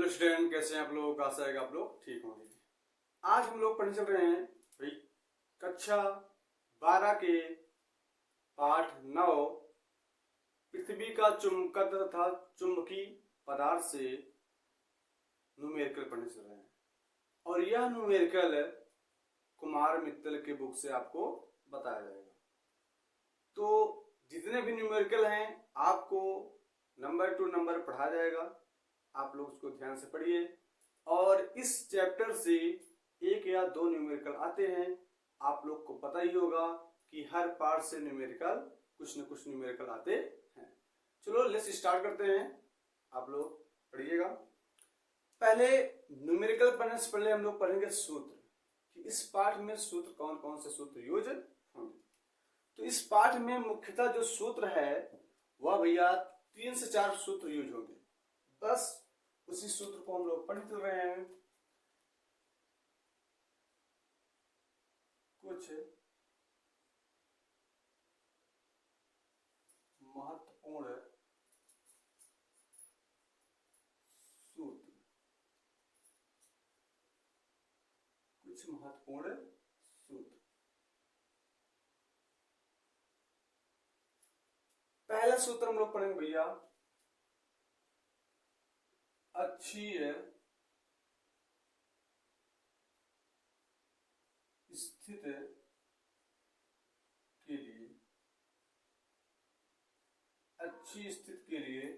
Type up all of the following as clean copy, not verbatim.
Hello student, कैसे हैं आप लोग। आशा है कि आप लोग ठीक होंगे। आज हम लोग पढ़ने चल रहे हैं भाई कक्षा 12 के पाठ 9 पृथ्वी का चुंबकत्व तथा चुंबकीय पदार्थ से न्यूमेरिकल पढ़ने चल रहे हैं। और यह न्यूमेरिकल कुमार मित्तल के बुक से आपको बताया जाएगा। तो जितने भी न्यूमेरिकल हैं आपको नंबर टू नंबर पढ़ाया जाएगा। आप लोग उसको ध्यान से पढ़िए। और इस चैप्टर से एक या दो न्यूमेरिकल आते हैं। आप लोग को पता ही होगा कि हर पार्ट से न्यूमेरिकल कुछ न कुछ न्यूमेरिकल आते हैं। चलो लेट्स स्टार्ट करते हैं। आप लोग पढ़िएगा। पहले न्यूमेरिकल पढ़ने से पहले हम लोग पढ़ेंगे सूत्र, कि इस पाठ में सूत्र कौन कौन से सूत्र यूज होंगे। तो इस पाठ में मुख्यतः जो सूत्र है वह भैया 3 से 4 सूत्र यूज होंगे। बस उसी सूत्र को हम लोग पढ़ चल रहे हैं। कुछ महत्वपूर्ण सूत्र, कुछ महत्वपूर्ण सूत्र। पहला सूत्र हम लोग पढ़ेंगे भैया अक्षीय स्थित के लिए, अच्छी स्थिति के लिए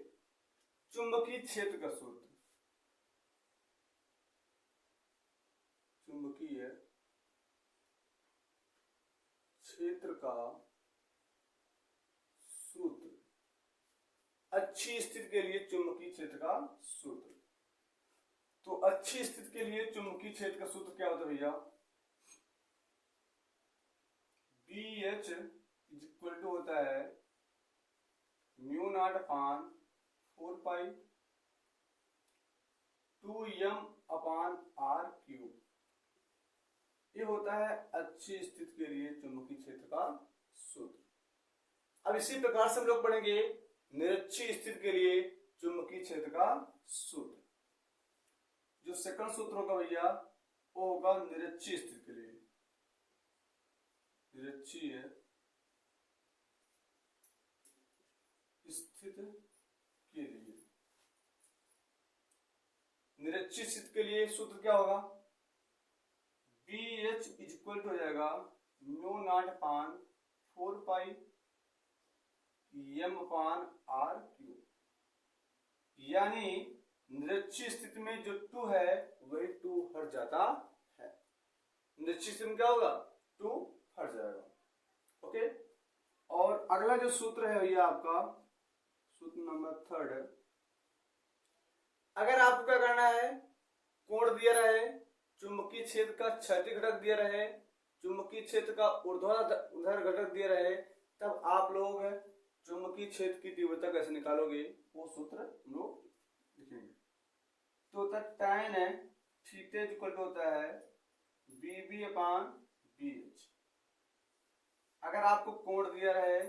चुंबकीय क्षेत्र का सूत्र। चुंबकीय क्षेत्र का सूत्र, अच्छी स्थिति के लिए चुंबकीय क्षेत्र का सूत्र। तो अच्छी स्थिति के लिए चुंबकीय क्षेत्र का सूत्र क्या होता है भैया? BH इज इक्वल टू होता है म्यू नॉट अपान 4 पाई 2m अपान r क्यूब। ये होता है अच्छी स्थिति के लिए चुंबकीय क्षेत्र का सूत्र। अब इसी प्रकार से हम लोग पढ़ेंगे निरक्षीय स्थिति के लिए चुंबकीय क्षेत्र का सूत्र। जो सेकंड सूत्र होगा भैया वो होगा निरक्षीय स्थिति के लिए, निरक्षीय स्थिति के लिए। निरक्षीय स्थिति के लिए सूत्र क्या होगा? BH इज इक्वल टू हो जाएगा म्यू नॉट अपान 4 पाई m अपान r क्यूब। यानी निरक्षीय स्थिति में जो 2 है वही 2 हट जाता है। निरक्षीय स्थिति में क्या होगा? 2 हट जाएगा। ओके। और अगला जो सूत्र है भैया आपका सूत्र नंबर 3। अगर आपको क्या करना है, कोण दिया रहे, चुंबकीय क्षेत्र का क्षैतिज घटक दिया रहे, चुंबकीय क्षेत्र का ऊर्ध्वाधर घटक दिया रहे, तब आप लोग चुंबकीय क्षेत्र की तीव्रता कैसे निकालोगे वो सूत्र हम लोग लिखेंगे। तो होता है tan थीटा इक्वल टू होता है BB अपान BH। अगर आपको कोण दिया रहे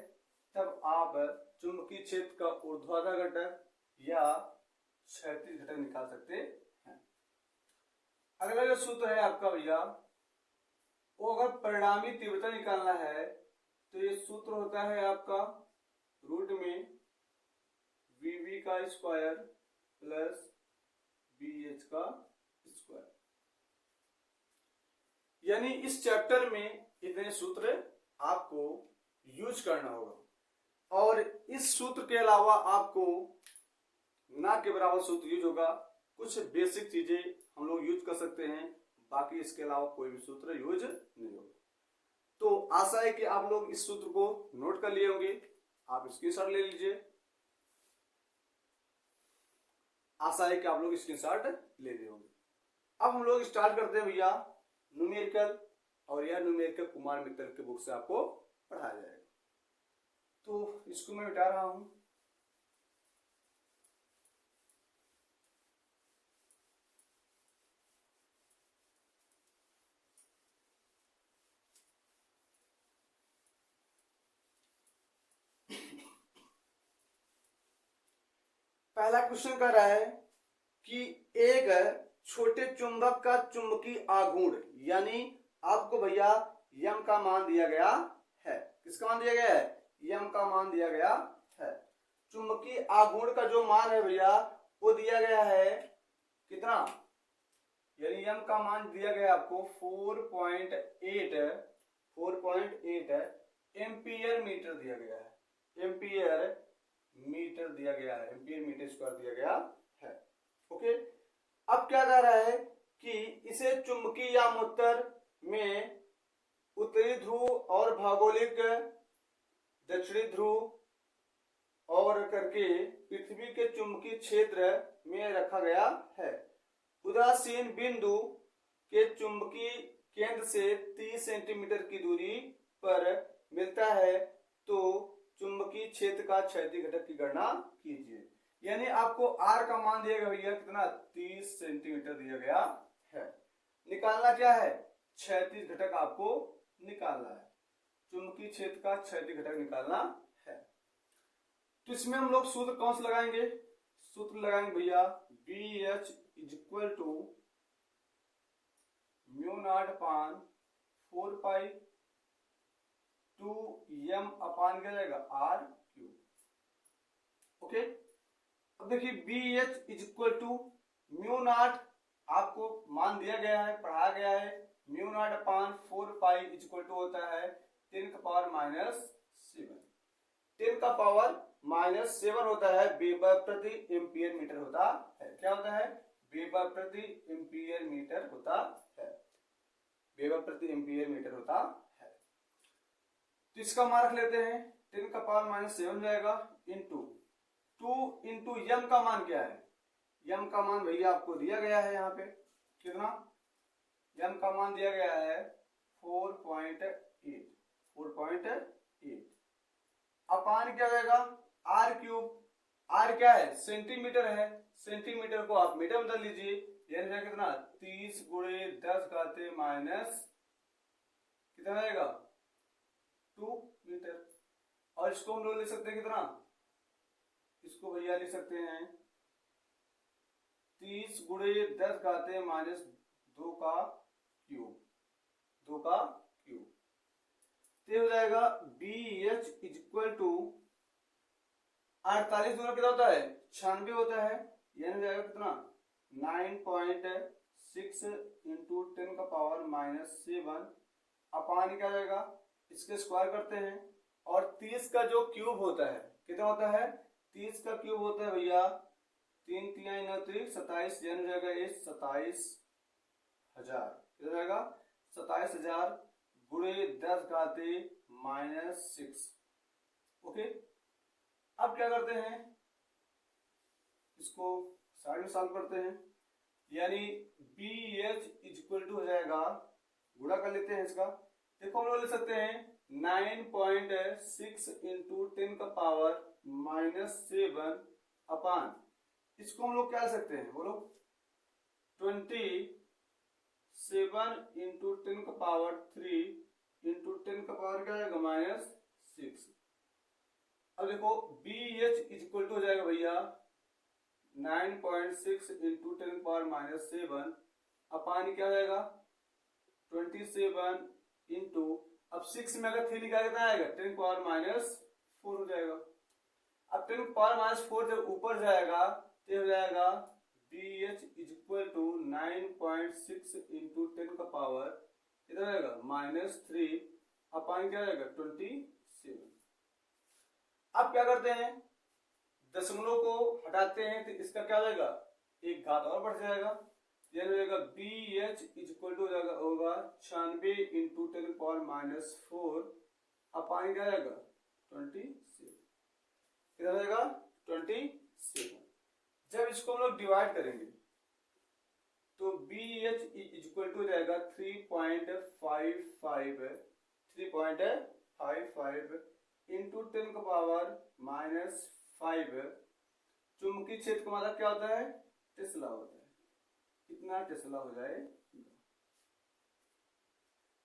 तब आप चुंबकीय क्षेत्र का ऊर्ध्वाधर घटक या क्षैतिज घटक निकाल सकते हैं। अगला जो सूत्र है आपका भैया वो अगर परिणामी तीव्रता निकालना है तो ये सूत्र होता है आपका रूट में VB का स्क्वायर प्लस BH का स्क्वायर। यानी इस चैप्टर में इतने सूत्र आपको यूज करना होगा। और इस सूत्र के अलावा आपको ना के बराबर सूत्र यूज होगा। कुछ बेसिक चीजें हम लोग यूज कर सकते हैं, बाकी इसके अलावा कोई भी सूत्र यूज नहीं होगा। तो आशा है कि आप लोग इस सूत्र को नोट कर लिए होंगे। आप स्क्रीनशॉट ले लीजिए। आशा है कि आप लोग स्क्रीनशॉट ले लिए होंगे। अब हम लोग स्टार्ट करते हैं भैया न्यूमेरिकल। और यह न्यूमेरिकल कुमार मित्तल के बुक से आपको पढ़ाया जाएगा। तो इसको मैं मिटा रहा हूं। पहला क्वेश्चन कर रहा है कि एक छोटे चुंबक का चुंबकीय आघूर्ण, यानी आपको भैया यम का मान दिया गया है। किसका मान दिया गया है? यम का मान दिया गया है। चुंबकीय आघूर्ण का जो मान है भैया वो दिया गया है कितना, यानी यम का मान दिया गया आपको 4.8 एम्पियर मीटर दिया गया है। एम्पियर मीटर दिया गया है, एम्पियर मीटर स्क्वायर दिया गया है। ओके, अब क्या कह रहा है कि इसे चुंबकीय यामोत्तर में उत्तरी ध्रुव और भौगोलिक दक्षिणी ध्रुव और करके पृथ्वी के चुंबकीय क्षेत्र में रखा गया है। उदासीन बिंदु के चुंबकीय केंद्र से 30 सेंटीमीटर की दूरी पर मिलता है तो चुंबकीय क्षेत्र का क्षैतिज घटक की गणना कीजिए। यानी आपको आर का मान दिया गया भैया कितना, 30 सेंटीमीटर दिया गया है। निकालना क्या है, क्षैतिज घटक आपको निकालना है, चुंबकीय क्षेत्र का क्षैतिज घटक निकालना है। तो इसमें हम लोग सूत्र कौन सा लगाएंगे, सूत्र लगाएंगे भैया B H is equal to mu naught upon 4 pi 2 m upon क्या जाएगा आर क्यूब। ओके, अब देखिए B H is equal to mu naught आपको मान दिया गया है, पढ़ाया गया है, mu naught upon 4 pi is equal to होता है 10 का पावर माइनस 7। 10 का पावर माइनस 7 होता है वेबर प्रति एम्पियर मीटर होता है। क्या होता है, वेबर प्रति एम्पियर मीटर होता है, वेबर प्रति एम्पियर मीटर होता है। तो इसका मान रख लेते हैं, 10 का पावर माइनस 7 जाएगा इंटू 2 इंटू यम का मान क्या है, यम का मान भैया आपको दिया गया है यहाँ पे कितना, यम का मान दिया गया है 4.8 अपान क्या जाएगा आर क्यूब। आर क्या है, सेंटीमीटर है, सेंटीमीटर को आप मीटर में बदल लीजिए, यानी कितना 30 गुणे 10 घाते माइनस कितना जाएगा 2 मीटर। और इसको हम लोग ले सकते हैं कितना, इसको भैया लिख सकते हैं 30 गुणे 10 घाते माइनस 2 का क्यूब, 2 का क्यूब। तो हो जाएगा B H is equal to 48 दूना कितना होता है 96 होता है, यानी जाएगा कितना 9.6 इंटू 10 का पावर माइनस 7 अपान क्या जाएगा, इसके स्क्वायर करते हैं। और 30 का जो क्यूब होता है कितना होता है, 30 का क्यूब होता है भैया 3 3 27, यानी जाएगा ये 27,000, कितना जाएगा 27,000 गुणे 10 घाते माइनस 6। ओके, अब क्या करते हैं, इसको साइड में सॉल्व करते हैं, यानी B H is equal to हो जाएगा, गुणा कर लेते हैं इसका। देखो हम लोग ले सकते हैं 9.6 इंटू 10 का पावर माइनस 7 अपान, इसको हम लोग क्या ले सकते हैं बोलो 27 इंटू 10 का पावर 3 इंटू 10 का पावर क्या आएगा माइनस 6। अब देखो B H is equal to हो जाएगा भैया 9.6 इंटू 10 पावर माइनस 7 अपान क्या जाएगा 27 इंटू, अब 6 में अगर 3 निकाल कितना आएगा 10 पावर माइनस 4 हो जाएगा। अब 10 पावर माइनस 4 जब ऊपर जाएगा तो हो जाएगा B H is equal to 9.6 into 10 का पावर कितना आएगा माइनस 3 अपान क्या आएगा 27। अब क्या करते हैं, दशमलव को हटाते हैं तो इसका क्या हो जाएगा एक घात और बढ़ जाएगा, यह हो जाएगा B H is equal to होगा 96 इंटू 10 पावर माइनस 4 अपान क्या जाएगा 27, कितना जाएगा 27। जब इसको हम लोग डिवाइड करेंगे तो B H is equal to जाएगा 3.55 इंटू 10 का पावर माइनस 5। चुंबकीय क्षेत्र का मतलब क्या होता है टेस्ला होता है, कितना टेस्ला हो जाए।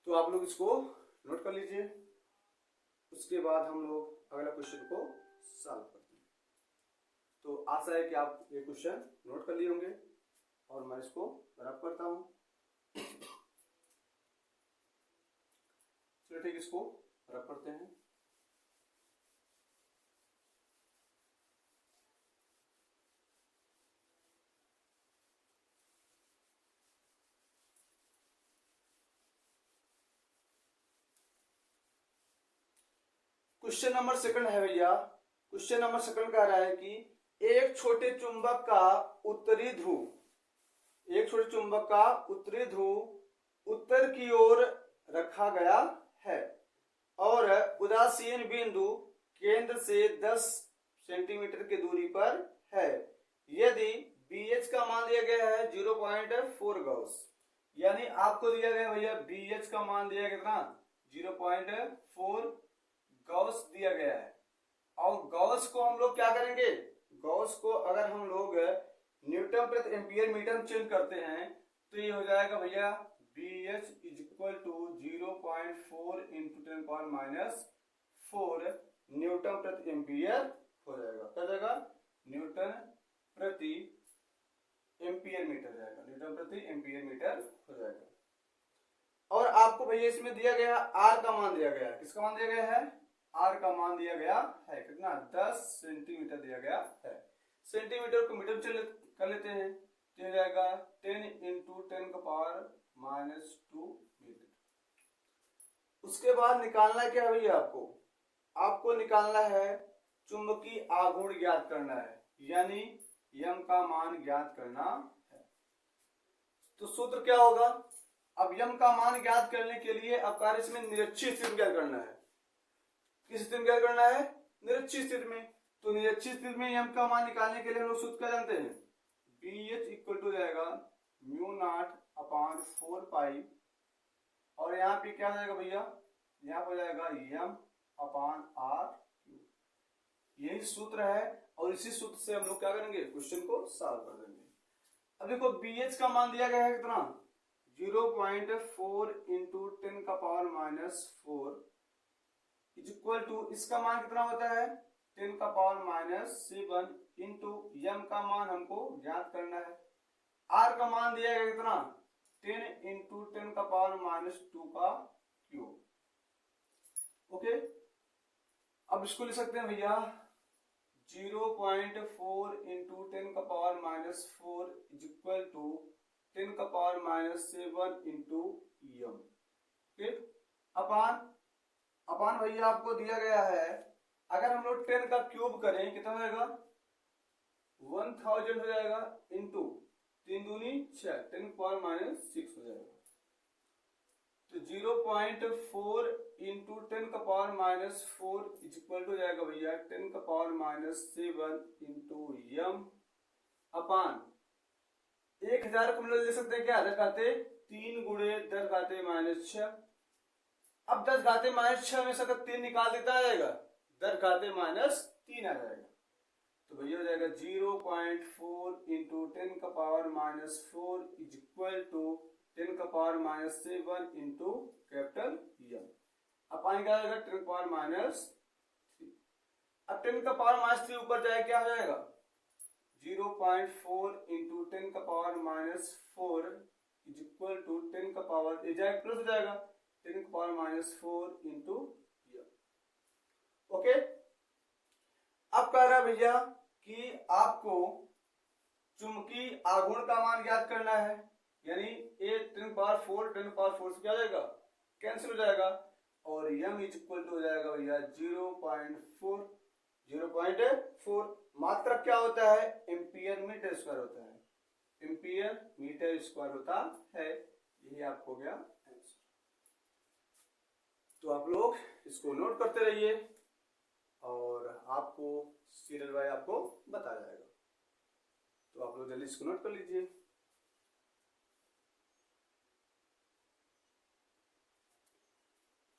तो आप लोग इसको नोट कर लीजिए, उसके बाद हम लोग अगला क्वेश्चन को सॉल्व करते हैं। तो आशा है कि आप ये क्वेश्चन नोट कर लिए होंगे और मैं इसको रब करता हूं। चलो ठीक, इसको रब करते हैं। क्वेश्चन नंबर सेकंड है भैया। क्वेश्चन नंबर सेकंड कह रहा है कि एक छोटे चुंबक का उत्तरी ध्रुव उत्तर की ओर रखा गया है और उदासीन बिंदु केंद्र से 10 सेंटीमीटर की दूरी पर है। यदि BH का मान दिया गया है 0.4 गॉस, यानी आपको दिया गया भैया BH का मान दिया गया कितना 0.4 गॉस दिया गया है। और गॉस को हम लोग क्या करेंगे, गॉस को अगर हम लोग न्यूटन प्रति एम्पियर मीटर में चेंज करते हैं तो ये हो जाएगा भैया BH is equal to 0.4 into 10⁻⁴ newton प्रति एम्पियर हो जाएगा। क्या जाएगा, न्यूटन प्रति एम्पियर मीटर जाएगा, न्यूटन प्रति एम्पियर मीटर हो जाएगा। और आपको भैया इसमें दिया गया R का मान दिया गया है। किसका मान दिया गया है, R का मान दिया गया है कितना 10 सेंटीमीटर दिया गया है। सेंटीमीटर को मीटर में कर लेते हैं तो हो जाएगा 10 इंटू 10⁻⁻² मीटर। उसके बाद निकालना है क्या भैया, आपको निकालना है चुंबकीय आघूर्ण ज्ञात करना है, यानी यम का मान ज्ञात करना है। तो सूत्र क्या होगा, अब यम का मान ज्ञात करने के लिए अब कार्य इसमें निरक्षीय स्थिति ज्ञात करना है। किस स्थिति में ज्ञात करना है, निरक्षीय स्थिति में। तो निरक्षीय स्थिति में यम का मान निकालने के लिए हम लोग सूत्र क्या जानते हैं, BH इक्वल टू जाएगा μ0/4 पाई, और यहाँ पे क्या हो जाएगा भैया, यहाँ पर हो जाएगा m/r। यही सूत्र है और इसी सूत्र से हम लोग क्या करेंगे, क्वेश्चन को सॉल्व कर देंगे। अब देखो BH का मान दिया गया है कितना 0.4 इंटू 10⁻⁴ इज इक्वल टू, इसका मान कितना होता है 10⁻⁷ इंटू यम का मान हमको ज्ञात करना है। R का मान दिया गया कितना 10 इंटू 10⁻⁻² का क्यूब। ओके, अब इसको लिख सकते हैं भैया 0.4 into 10⁻⁴ is equal to 10⁻⁷ into m. Upon भैया आपको दिया गया है, अगर हम लोग 10 का क्यूब करें कितना हो जाएगा 1000 हो जाएगा, इंटू 3 दूनी 6 10⁻⁶ हो जाएगा। तो 0.4 इंटू 10⁻⁴ इज इक्वल टू जाएगा भैया 10⁻⁷ इंटू यम अपान 1000 को हम लोग ले सकते हैं क्या 10 घाते 3 गुणे 10 घाते -6। अब 10 घाते -6 में से अगर 3 निकाल देता आ जाएगा 10 घाते -3 आ जाएगा। तो भैया हो जाएगा 0.4 into 10⁻⁴ is equal to 10⁻⁷ into capital m. Upon क्या जाएगा 10⁻3। अब 10⁻3 ऊपर जाए क्या हो जाएगा 0.4 इंटू 10⁻⁴ इज इक्वल टू 10 का पावर प्लस हो जाएगा 10⁻⁴ इंटू यम। ओके, अब कह रहा है भैया कि आपको चुंबकीय आघूर्ण का मान ज्ञात करना है, यानी a 10⁻⁴ 10⁻⁴ से क्या हो जाएगा कैंसिल हो जाएगा, और यम इज इक्वल टू हो जाएगा भैया 0.4। मात्रक क्या होता है एम्पियर मीटर स्क्वायर होता है, एम्पियर मीटर स्क्वायर होता है। यही आपको हो गया आंसर। तो आप लोग इसको नोट करते रहिए और आपको सीरियल वाइज आपको बताया जाएगा। तो आप लोग जल्दी इसको नोट कर लीजिए।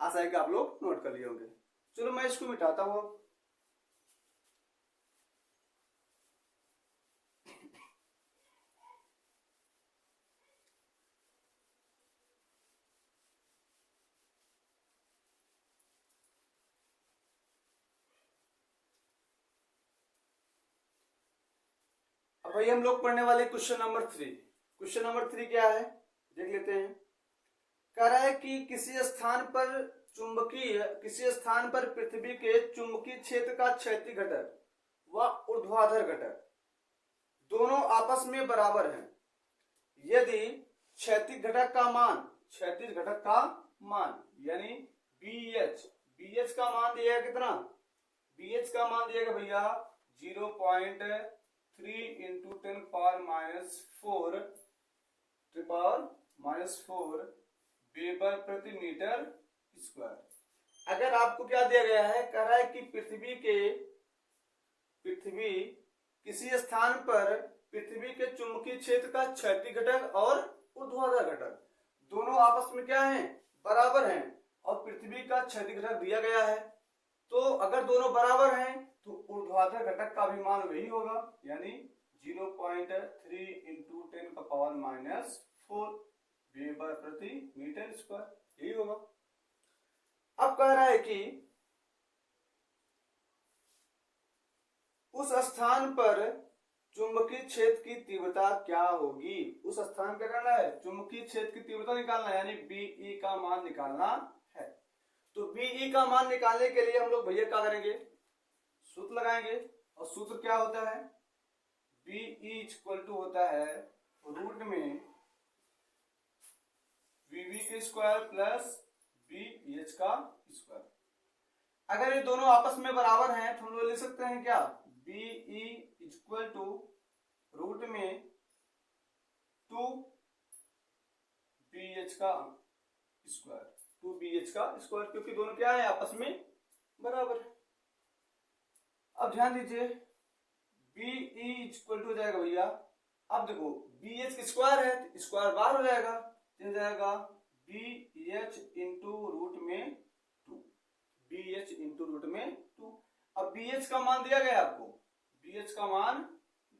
आशा है कि आप लोग नोट कर लिए होंगे। चलो मैं इसको मिटाता हूं। भाई हम लोग पढ़ने वाले क्वेश्चन नंबर 3। क्वेश्चन नंबर 3 क्या है देख लेते हैं। कह रहा है कि किसी स्थान पर पृथ्वी के चुंबकीय क्षेत्र का क्षैतिज घटक व ऊर्ध्वाधर घटक दोनों आपस में बराबर हैं। यदि क्षैतिज घटक का मान यानी BH का मान दिया है कितना, BH का मान दिया गया भैया 0.3 इंटू 10 पावर माइनस 4 वेबर प्रति मीटर स्क्वायर। अगर आपको क्या दिया गया है, कह रहा है कि पृथ्वी किसी स्थान पर पृथ्वी के चुंबकीय क्षेत्र का क्षैतिज घटक और ऊर्ध्वाधर घटक दोनों आपस में क्या हैं, बराबर हैं, और पृथ्वी का क्षैतिज घटक दिया गया है। तो अगर दोनों बराबर हैं तो ऊर्ध्वाधर घटक का भी मान वही होगा, यानी 0.3 इंटू 10 का पावर माइनस 4 वेबर प्रति मीटर स्क्वायर, यही होगा। अब कह रहा है कि उस स्थान पर चुंबकीय क्षेत्र की तीव्रता क्या होगी। उस स्थान क्या करना है, चुंबकीय क्षेत्र की तीव्रता निकालना है, यानी BE का मान निकालना है। तो BE का मान निकालने के लिए हम लोग भैया क्या करेंगे, सूत्र लगाएंगे। और सूत्र क्या होता है, BE इक्वल टू होता है रूट में VV के स्क्वायर प्लस BH का स्क्वायर। अगर ये दोनों आपस में बराबर हैं तो हम लोग लिख सकते हैं क्या, BE इक्वल टू रूट में 2BH का स्क्वायर, क्योंकि दोनों क्या है, आपस में बराबर है। अब ध्यान दीजिए, BE इक्वल टू हो जाएगा भैया, अब देखो BH का स्क्वायर है तो स्क्वायर बार हो जाएगा, हो जाएगा BH इंटू रूट में 2, BH इंटू रूट में 2। अब BH का मान दिया गया आपको, BH का मान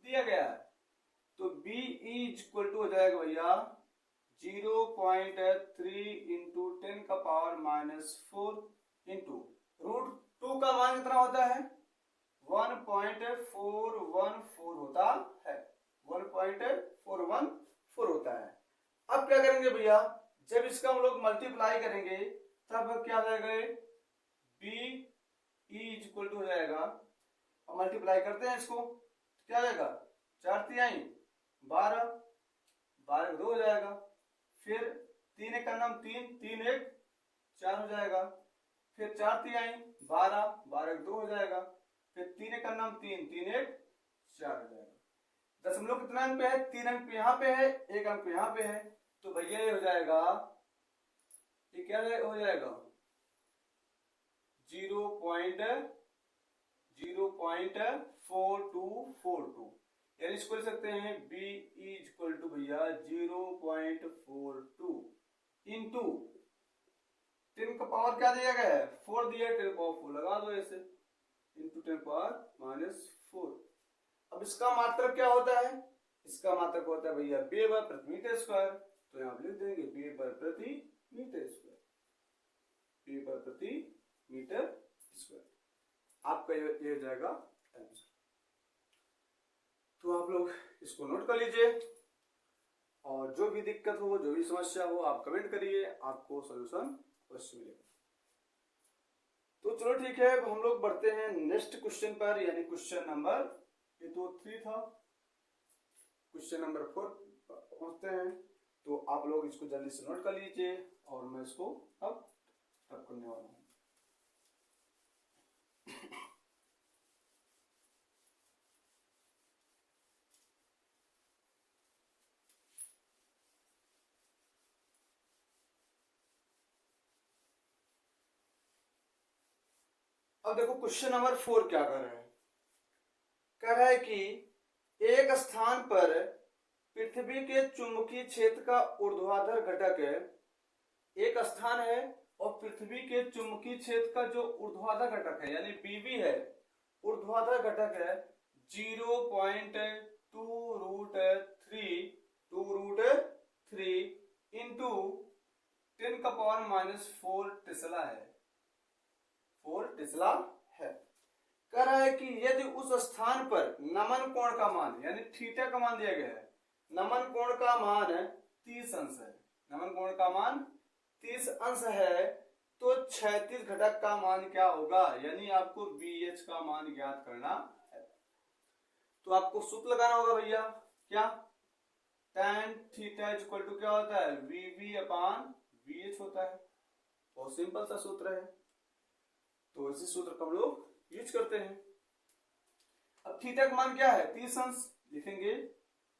दिया गया है, तो BE इक्वल टू हो जाएगा भैया 0.3 इंटू 10 का पावर माइनस 4 इंटू रूट 2 का मान कितना होता है, 1.414 होता है, 1.414 होता है। अब क्या करेंगे भैया, जब इसका हम लोग मल्टीप्लाई करेंगे तब क्या हो जाएगा, BE इक्वल टू हो जाएगा, अब मल्टीप्लाई करते हैं इसको, क्या हो जाएगा 4 तिहाई 12, 12 2 हो जाएगा, फिर 3 एक का नाम 3, 3 1 4 हो जाएगा, फिर 4 तिहाई 12, 12 2 हो जाएगा, फिर 3 एक का नाम 3, 3 1 4 हो जाएगा। दशमलव कितना अंक पे है, 3 अंक यहाँ पे है, 1 अंक यहाँ पे है, तो भैया ये हो जाएगा, ये क्या हो जाएगा 0.4242, यानी इसको लिख सकते हैं BE इक्वल टू भैया 0.42 इंटू 10 का पावर क्या दिया गया है, 4 दिया, 10 पावर 4 लगा दो ऐसे, इंटू 10 पावर माइनस 4। अब इसका मात्रक क्या होता है, इसका मात्रक होता है भैया वेबर प्रति मीटर स्क्वायर, तो यहां लिख देंगे वेबर प्रति मीटर स्क्वायर, वेबर प्रति मीटर स्क्वायर। आपका ये हो जाएगा आंसर। तो आप लोग इसको नोट कर लीजिए, और जो भी दिक्कत हो, जो भी समस्या हो, आप कमेंट करिए, आपको सॉल्यूशन अवश्य मिलेगा। तो चलो ठीक है, अब हम लोग बढ़ते हैं नेक्स्ट क्वेश्चन पर, यानी क्वेश्चन नंबर, ये तो 3 था, क्वेश्चन नंबर 4 पहुंचते हैं। तो आप लोग इसको जल्दी से नोट कर लीजिए, और मैं इसको अब करने वाला हूं। अब देखो क्वेश्चन नंबर 4 क्या कर रहा है, कह रहा है कि एक स्थान पर पृथ्वी के चुंबकीय क्षेत्र का ऊर्ध्वाधर घटक है, एक स्थान है और पृथ्वी के चुंबकीय क्षेत्र का जो ऊर्ध्वाधर घटक है यानी BB है, ऊर्ध्वाधर घटक है 0.2√3 इंटू 10 का पावर माइनस 4 टेस्ला है, 4 टेस्ला है। कह रहा है कि यदि उस स्थान पर नमन कोण का मान यानी थीटा का मान दिया गया है, नमन कोण का मान 30 अंश है, नमन कोण का मान 30 अंश है, तो क्षैतिज घटक का मान क्या होगा, यानी आपको BH का मान ज्ञात करना है। तो आपको सूत्र लगाना होगा भैया, क्या tan थीटा इक्वल टू क्या होता है, VB अपान BH होता है। बहुत सिंपल सा सूत्र है, तो इसी सूत्र को हम लोग यूज करते हैं। अब थीटा का मान क्या है, 30 अंश, लिखेंगे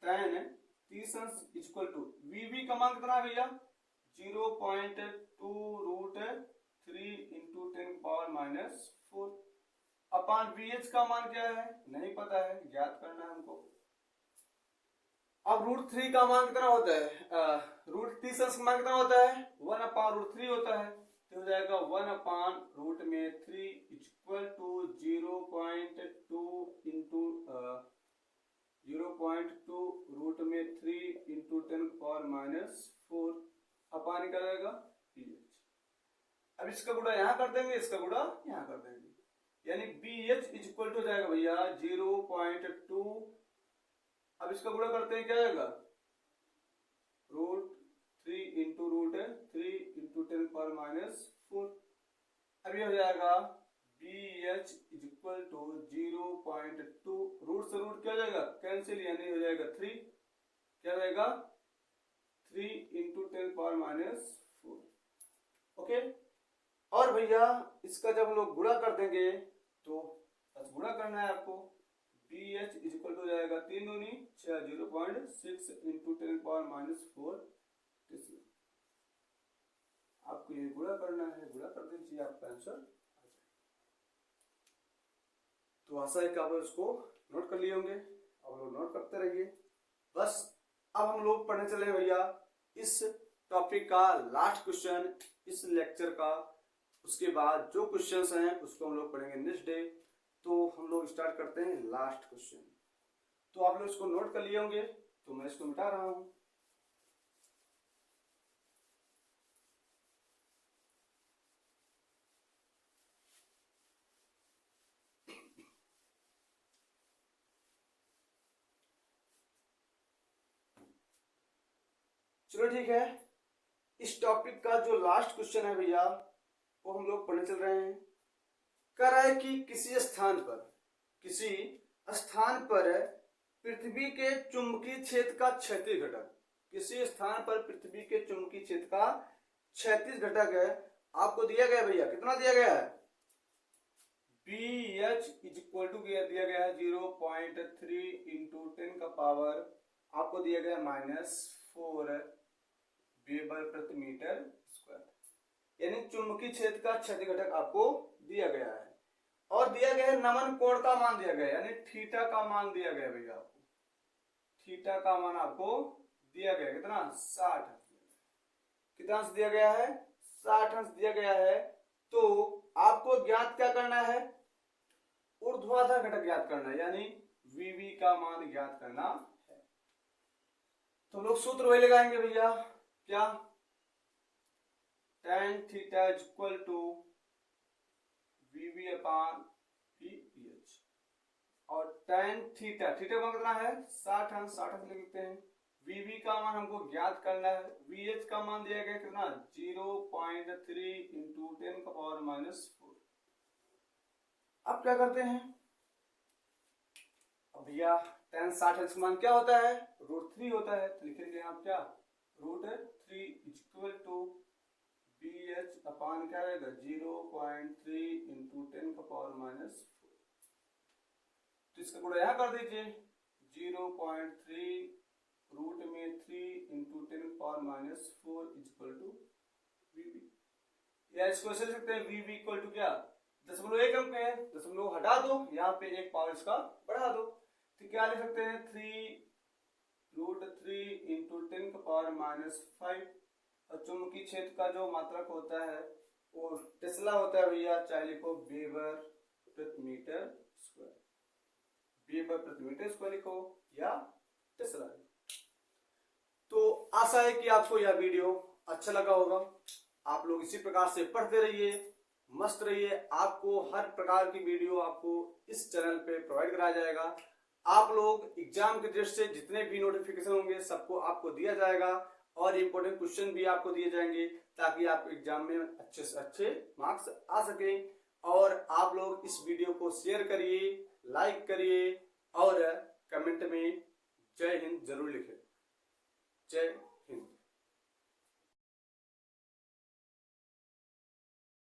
tan 30 अंश इक्वल टू VB का मान कितना है भैया, 0.2 रूट 3 इंटू 10⁻⁴ अपान BH का मान क्या है, नहीं पता है, ज्ञात करना है हमको। अब रूट 3 का मान कितना होता है, रूट 30 अंश का मान कितना होता है, 1 अपान रूट 3 होता है, तो हो जाएगा 1 अपान रूट में 3 इक्वल टू 0.2 इंटू 0.2 रूट में 3 इंटू 10⁻⁴ अपान निकल जाएगा BH। अब इसका गुणा यहाँ कर देंगे, इसका गुणा यहाँ कर देंगे, यानी BH इक्वल टू जाएगा भैया 0.2, अब इसका गुणा करते हैं, क्या आएगा, रूट 3 इंटू रूट 3 इंटू 10⁻⁴, अब ये हो जाएगा BH इक्वल टू 0.2, रूट से रूट क्या हो जाएगा, कैंसिल, यानी हो जाएगा 3, क्या हो जाएगा 3 इंटू 10⁻⁴। ओके, और भैया इसका जब हम लोग गुणा कर देंगे, तो बस गुणा करना है आपको, BH इक्वल टू जाएगा 3 दूनी 6, 0.6 इंटू 10⁻⁴, आपको ये गुणा करना है, गुणा कर दीजिए, आपका आंसर आ जाएगा। तो आशा है कि आप इसको नोट कर लिए होंगे, आप लोग नोट करते रहिए। बस अब हम लोग पढ़ने चले भैया इस टॉपिक का लास्ट क्वेश्चन इस लेक्चर का, उसके बाद जो क्वेश्चंस हैं उसको हम लोग पढ़ेंगे नेक्स्ट डे। तो हम लोग स्टार्ट करते हैं लास्ट क्वेश्चन। तो आप लोग इसको नोट कर लिए होंगे, तो मैं इसको मिटा रहा हूं। चलो ठीक है, इस टॉपिक का जो लास्ट क्वेश्चन है भैया वो हम लोग पढ़ने चल रहे हैं। कह रहा है कि किसी स्थान पर पृथ्वी के चुंबकीय क्षेत्र का क्षैतिज घटक, किसी स्थान पर पृथ्वी के चुंबकीय क्षेत्र का क्षैतिज घटक है, आपको दिया गया भैया, कितना दिया गया है, BH इक्वल टू दिया गया है 0.3 इंटू 10 का पावर, आपको दिया गया -4 वेबर प्रति मीटर स्क्वायर, यानी चुंबकीय क्षेत्र का क्षैतिज घटक आपको दिया गया है। और दिया गया है नमन कोण का मान दिया गया है, यानी थीटा का मान दिया गया भैया आपको, थीटा का मान आपको दिया गया, कितना 60 अंश, कितना अंश दिया गया है, 60 अंश दिया गया है। तो आपको ज्ञात क्या करना है, ऊर्ध्वाधर घटक ज्ञात करना है, यानी VB का मान ज्ञात करना है। तो लोग सूत्र वही लगाएंगे भैया, क्या tan theta equal to VB upon BH, और tan थीटा, थीटा का कितना है 60 अंश, 60 अंश लिखते हैं। VB का मान हमको ज्ञात करना है, BH का मान दिया गया कितना 0.3 इंटू 10⁻⁴। अब क्या करते हैं, अब भैया tan 60 अंश का मान क्या होता है, √3 होता है, तो लिखेंगे आप क्या √3 इक्वल टू BH अपान क्या रहेगा 0.3 इंटू 10⁻⁴। तो इसका गुणा यहाँ कर दीजिए, 0.3 रूट में 3 इंटू 10⁻⁴ इक्वल टू VB, या इसको ऐसे लिख सकते हैं VB इक्वल टू क्या 0.1 अंक है, 0.1 हटा दो, यहाँ पे एक पावर इसका बढ़ा दो, तो क्या लिख सकते हैं 3√3 इंटू 10⁻⁵। और चुंबकीय क्षेत्र का जो मात्रक होता है वो टेस्ला होता है भैया, चाहे लिखो वेबर प्रति मीटर स्क्वायर, वेबर प्रति मीटर स्क्वायर लिखो या टेस्ला। तो आशा है कि आपको यह वीडियो अच्छा लगा होगा, आप लोग इसी प्रकार से पढ़ते रहिए मस्त रहिए। आपको हर प्रकार की वीडियो आपको इस चैनल पे प्रोवाइड कराया जाएगा। आप लोग एग्जाम के दृष्टि से जितने भी नोटिफिकेशन होंगे सबको आपको दिया जाएगा और इम्पोर्टेंट क्वेश्चन भी आपको दिए जाएंगे ताकि आप एग्जाम में अच्छे से अच्छे मार्क्स आ सके। और आप लोग इस वीडियो को शेयर करिए, लाइक करिए और कमेंट में जय हिंद जरूर लिखें। जय